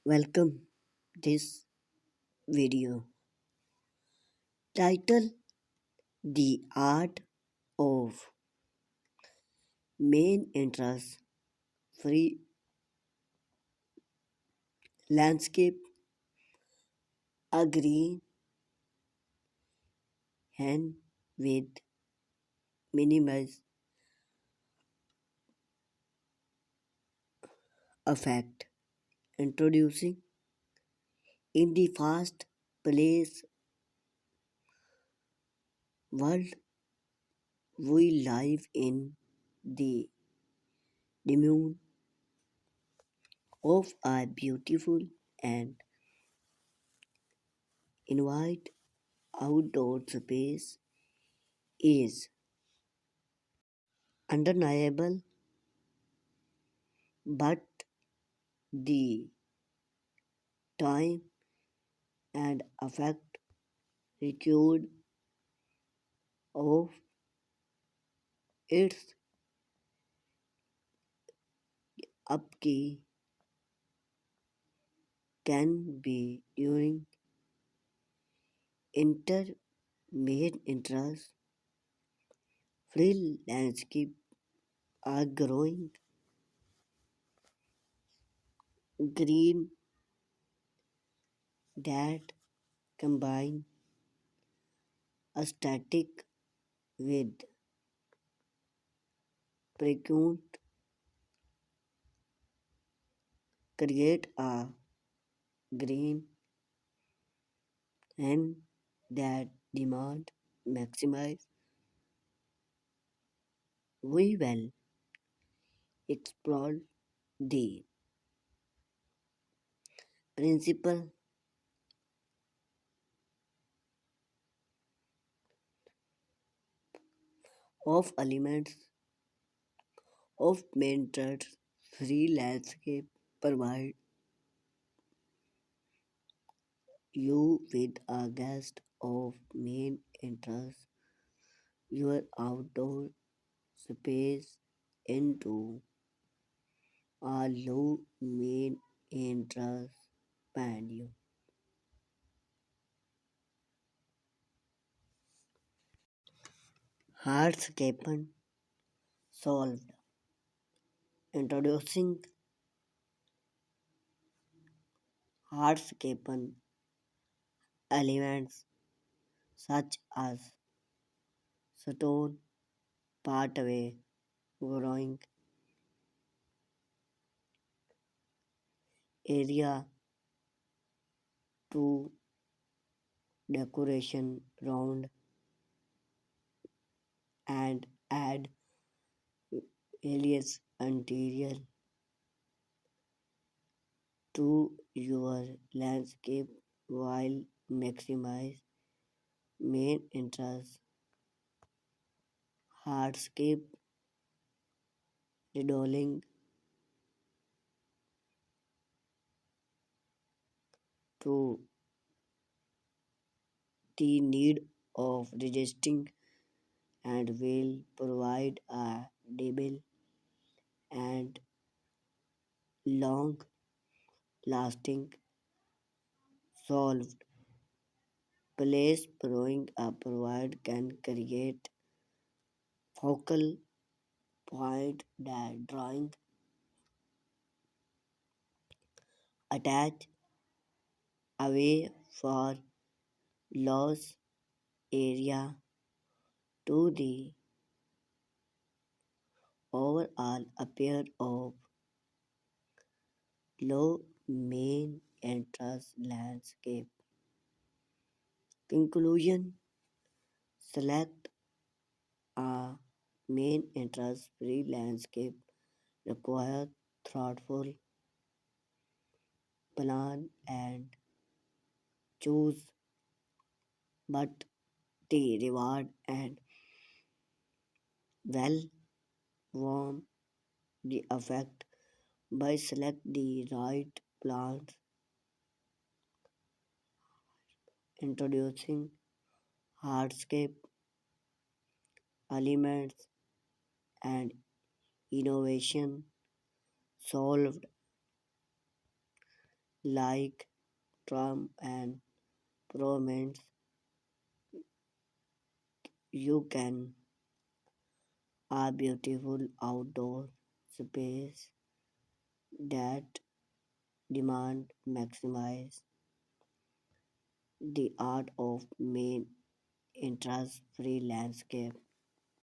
Welcome this video title The Art of Main Interest Free Landscape, a green hand with minimized effect. Introducing in the fast paced world we live in, the domain of a beautiful and invite outdoor space is undeniable, but the time and effect required of its upkeep can be during intermediate interest free landscape are growing green that combine aesthetic with precaution create a green and that demand maximize. We will explore the principle of elements of mentored free landscape provide you with a guest of main interest your outdoor space into a low main interest venue. Hardscape solved. Introducing hardscape elements such as stone pathway growing area to decoration round and add alias interior to your landscape while maximize main interest. Hardscape redoling to the need of resisting and will provide a stable and long lasting solved place growing a provide can create focal point that drawing attach away for loss area to the overall appear of low main entrance landscape. Conclusion select a main entrance free landscape require thoughtful plan and choose but the reward and well warm the effect by select the right plants introducing hardscape elements and innovation solved like Trump and prominence. You can are beautiful outdoor space that demand maximize the art of main interest free landscape.